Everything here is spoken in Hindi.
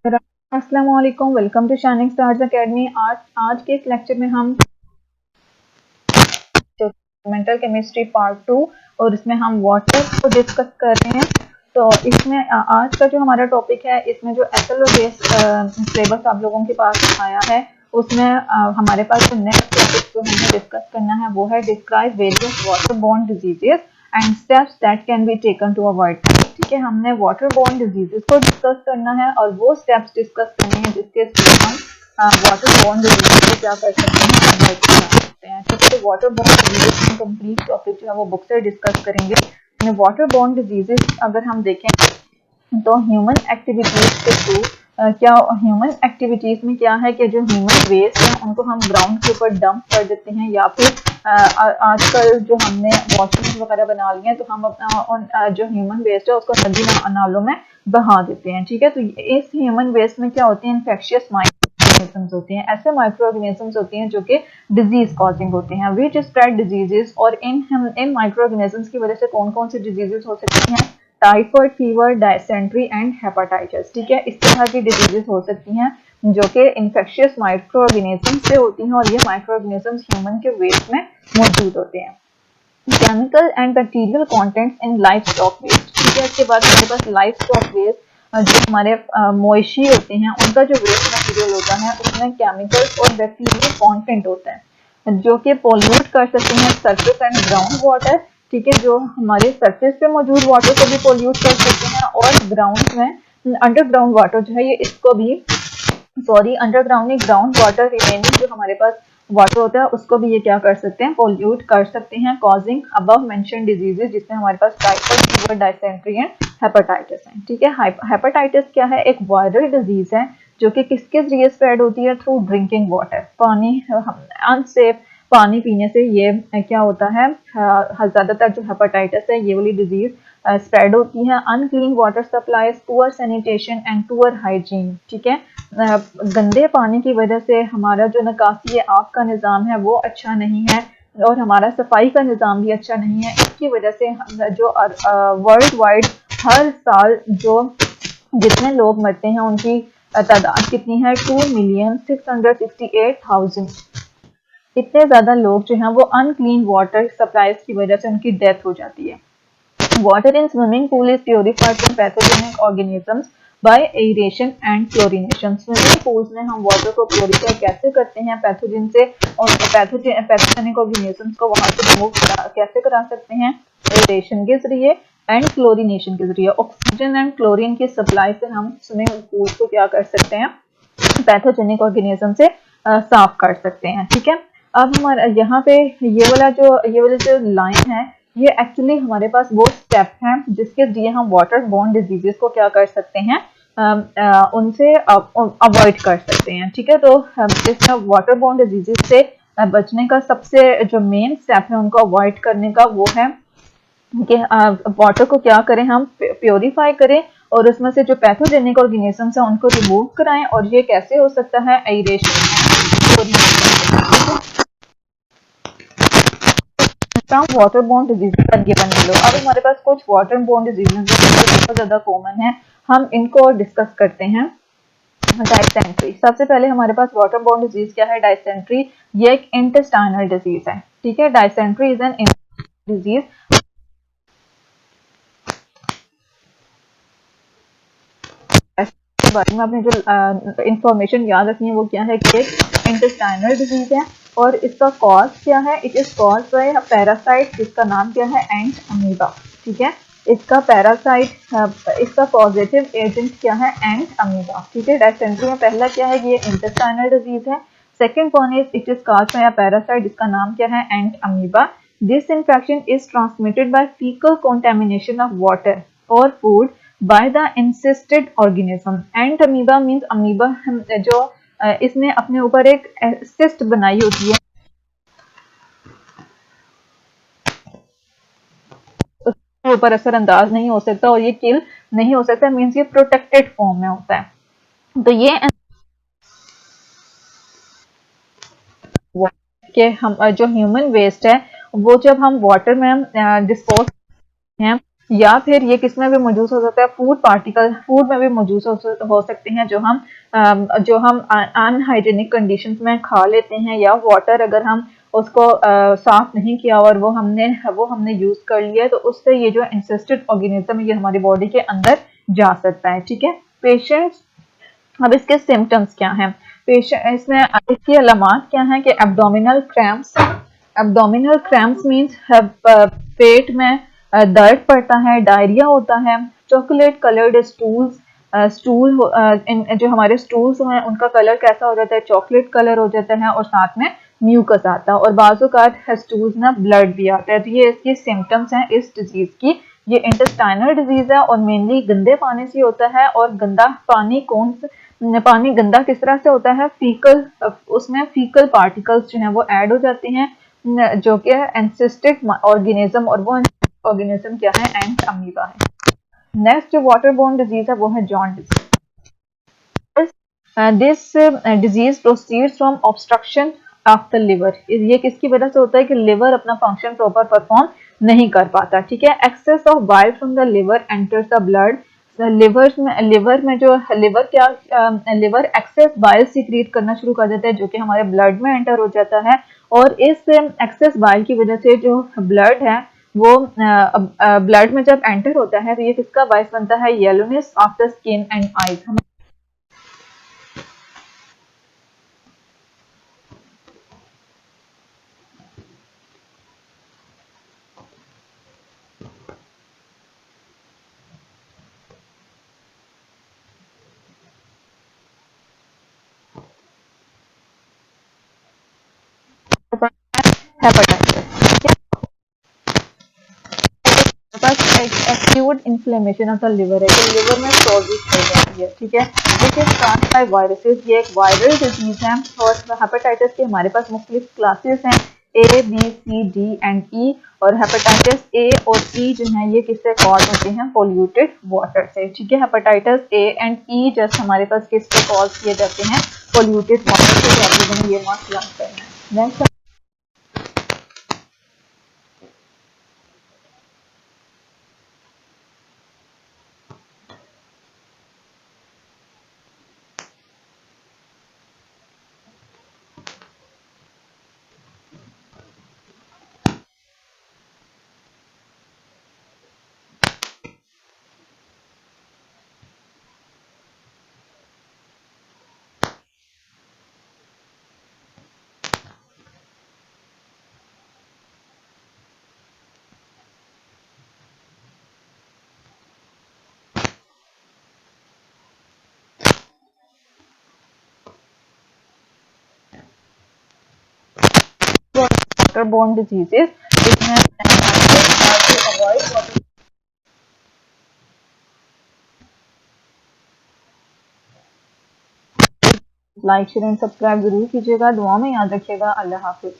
अस्सलाम वालेकुम, welcome to shining stars academy. आज के इस लेक्चर में हम मेंटल केमिस्ट्री पार्ट 2 और इसमें हम वाटर को डिस्कस कर रहे हैं। तो इसमें आज का जो हमारा टॉपिक है, इसमें जो एसएल और बेस सिलेबस आप लोगों के पास आया है, उसमें हमारे पास जो नेक्स्ट टॉपिक जो हमें डिस्कस करना है वो है describe various water borne diseases and steps that can be taken to avoid. ठीक है, हमने वाटर बोर्न डिजीजेस को डिस्कस करना है और वो स्टेप्स डिस्कस करने हैं जिसके थ्रू हम वाटर बोर्न डिजीज को क्या कर सकते हैं, अवॉइड कर सकते हैं। ठीक है, तो वाटर बोर्न डिजीजेस में कंप्लीट टॉपिक जो है वो बुक से डिस्कस करेंगे। वाटर बोर्न डिजीजेस अगर हम देखें तो ह्यूमन एक्टिविटीज के थ्रू क्या ह्यूमन एक्टिविटीज में क्या है कि जो ह्यूमन वेस्ट है उनको हम ग्राउंड के ऊपर डंप कर देते हैं, या फिर आजकल जो हमने वॉशरूम्स वगैरह बना लिए हैं तो हम अपना जो ह्यूमन वेस्ट है उसको नदी नालों में बहा देते हैं। ठीक है, तो इस ह्यूमन वेस्ट में क्या होती है, इन्फेक्शियस माइक्रोऑर्गेनिजम्स होती हैं, ऐसे माइक्रोऑर्गेनिजम्स होती हैं जो कि डिजीज कॉजिंग होती हैं, विच स्प्रेड डिजीजेस। और इन माइक्रोऑर्गेनिजम्स की वजह से कौन कौन सी डिजीजेस हो सकती हैं, typhoid fever, dysentery and hepatitis. ठीक है, इस तरह की डिजीजेस हो सकती हैं जो कि इन्फेक्शियस माइक्रो ऑर्गेनिज्म से होती हैं और ये माइक्रो ऑर्गेनिजम्स ह्यूमन के वेस्ट में मौजूद होते हैं। Chemical and bacterial contents in life stock waste. ठीक है, इसके बाद हमारे पास लाइफ स्टॉक वेस्ट जो हमारे मवेशी होते हैं उनका जो वेस्ट मटेरियल होता है उसमें केमिकल्स और बैक्टीरियल कंटेंट होता है जो कि पोल्यूट कर सकते हैं सरफेस एंड ग्राउंड वाटर। ठीक है, जो हमारे सरफेस पे मौजूद वाटर को भी पोल्यूट कर सकते हैं और ग्राउंड में अंडरग्राउंड वाटर जो है ये इसको भी अंडरग्राउंड नहीं, ग्राउंड वाटर रिमेनिंग जो हमारे पास वाटर होता है उसको भी ये क्या कर सकते हैं, पोल्यूट कर सकते हैं, कॉजिंग अबव मेंशन डिजीजेस जिसमें हमारे पास typhoid fever, dysentery and hepatitis है। ठीक है, हेपेटाइटिस क्या है, एक वायरल डिजीज है जो कि किसके जरिए स्प्रेड होती है, थ्रू ड्रिंकिंग वाटर, पानी अनसेफ पानी पीने से ये क्या होता है, ज्यादातर जो हेपेटाइटिस है ये वाली डिजीज स्प्रेड होती है। Unclean water supplies, poor sanitation and poor hygiene. ठीक है, गंदे पानी की वजह से हमारा जो निकासी आग का निज़ाम है वो अच्छा नहीं है और हमारा सफाई का निज़ाम भी अच्छा नहीं है। इसकी वजह से जो वर्ल्ड वाइड हर साल जो जितने लोग मरते हैं उनकी तादाद कितनी है, 2,668,000। इतने ज़्यादा लोग जो हैं वो अनक्लीन वाटर सप्लाईज की वजह से उनकी डेथ हो जाती है। Water in swimming pool is purified from pathogenic organisms by aeration and chlorination. Swimming pools में हम वाटर को प्योरीफाई कैसे करते हैं पैथोजन से, और पैथोजेनिक ऑर्गेनिजम्स को वहां से रिमूव कैसे करा सकते हैं, एरेशन के जरिए एंड क्लोरिनेशन के जरिए। ऑक्सीजन एंड क्लोरीन की सप्लाई से हम स्विमिंग पूल को क्या कर सकते हैं, पैथोजेनिक ऑर्गेनिज्म से साफ कर सकते हैं। ठीक है, अब हमारा यहाँ पे ये वाला जो लाइन है ये एक्चुअली हमारे पास वो स्टेप है जिसके जरिए हम वाटर बोर्न डिजीजेस को क्या कर सकते हैं, उनसे अवॉइड कर सकते हैं। ठीक है, तो इस वाटर बोर्न डिजीजेस से बचने का सबसे जो मेन स्टेप है उनको अवॉइड करने का वो है कि वाटर को क्या करें, हम प्योरीफाई करें और उसमें से जो पैथोजेनिक ऑर्गेनिजम्स हैं उनको रिमूव कराएं। और ये कैसे हो सकता है, एरेशन। वाटर बोर्न डिजीजेस पर गिवन लो। अब हमारे पास कुछ वाटर बोर्न डिजीजेस बहुत ज्यादा कॉमन है, हम इनको डिस्कस करते हैं। डायसेंट्री, सबसे पहले हमारे पास वाटर बोर्न डिजीज क्या है, डायसेंट्री। ये एक इंटेस्टाइनल डिजीज है। ठीक है, डायसेंट्री इज एन डिजीज के बारे में आपने जो इंफॉर्मेशन याद रखनी है वो क्या है कि इंटेस्टाइनल डिजीज है और इसका कॉज क्या है, it is cause by parasite जिसका नाम क्या है, एंट अमीबा। ठीक है, इसका पैरासाइट इसका पॉजिटिव एजेंट क्या है, एंट अमीबा। ठीक है, डायसेंट्री में पहला क्या है, ये इंटेस्टाइनल डिजीज है। Second one is it is cause by parasite जिसका नाम क्या है, entamoeba. This infection is transmitted by faecal contamination of water और food by the encysted organism. Entamoeba means amoeba जो इसने अपने ऊपर एक सिस्ट बनाई होती है, उसके ऊपर असरअंदाज नहीं हो सकता और ये किल नहीं हो सकता, मीन्स ये प्रोटेक्टेड फॉर्म में होता है। तो ये कि हम जो ह्यूमन वेस्ट है वो जब हम वाटर में डिस्पोज हैं या फिर ये किस में भी मौजूद हो सकता है, फूड पार्टिकल, फूड में भी मौजूद हो सकते हैं जो हम अनहाइजीनिक कंडीशंस में खा लेते हैं, या वाटर अगर हम उसको साफ नहीं किया और वो हमने यूज कर लिया तो उससे ये जो इंसेस्टेड ऑर्गेनिज्म ये हमारी बॉडी के अंदर जा सकता है। ठीक है पेशेंट्स, अब इसके सिम्टम्स क्या हैं? पेशेंट इसमें इसकी अलामात क्या हैं कि abdominal cramps, abdominal cramps means पेट में दर्द पड़ता है, डायरिया होता है, चॉकलेट कलर्ड स्टूल्स, जो हमारे स्टूल्स हैं उनका कलर कैसा हो जाता है, चॉकलेट कलर हो जाता है, और साथ में म्यूकस आता है, और बाज़-औक़ात स्टूल्स में ब्लड भी आता है। तो ये इसकी सिम्टम्स हैं इस डिजीज की। ये इंटेस्टाइनल डिजीज है और मेनली गंदे पानी से होता है। और गंदा पानी पानी गंदा किस तरह से होता है, फीकल, उसमें फीकल पार्टिकल्स जो हैं वो ऐड हो जाते हैं, जो कि एंसिस्टिक ऑर्गेनिज्म, और वो ऑर्गेनिज्म क्या है, एंट अमीबा है। नेक्स्ट जो वाटर बोर्न डिजीज है वो है jaundice. This disease proceeds from obstruction of the liver. ये किसकी वजह से होता है कि लिवर अपना फंक्शन प्रॉपर परफॉर्म नहीं कर पाता। ठीक है, excess of bile from the liver enters the blood. Liver excess bile secrete करना शुरू कर देता है जो कि हमारे ब्लड में एंटर हो जाता है, और इस एक्सेस बाइल की वजह से जो ब्लड है वो ब्लड में जब एंटर होता है तो ये किसका बाइस बनता है, yellowness of the skin and eyes. Hepatitis, acute inflammation of the liver है कि लिवर में सोजिश हो जाती है। ठीक है, which is caused by viruses. ये एक वायरल डिजीज है, और हेपेटाइटिस के हमारे पास मुख्तलिफ क्लासेस हैं, A B C D and E. और हेपेटाइटिस ए और ई जो है ये किससे कॉज होते हैं, पोल्यूटेड वाटर से। ठीक है, hepatitis A and E just हमारे पास किससे कॉज किए जाते हैं, पोल्यूटेड वाटर से। आप लोगों ने ये मस्त याद करना है। नेक्स्ट वाटर बोर्न डिजीजेस, इसमें avoid water, like share and subscribe जरूर कीजिएगा। दुआ में याद रखिएगा। अल्लाह हाफिज।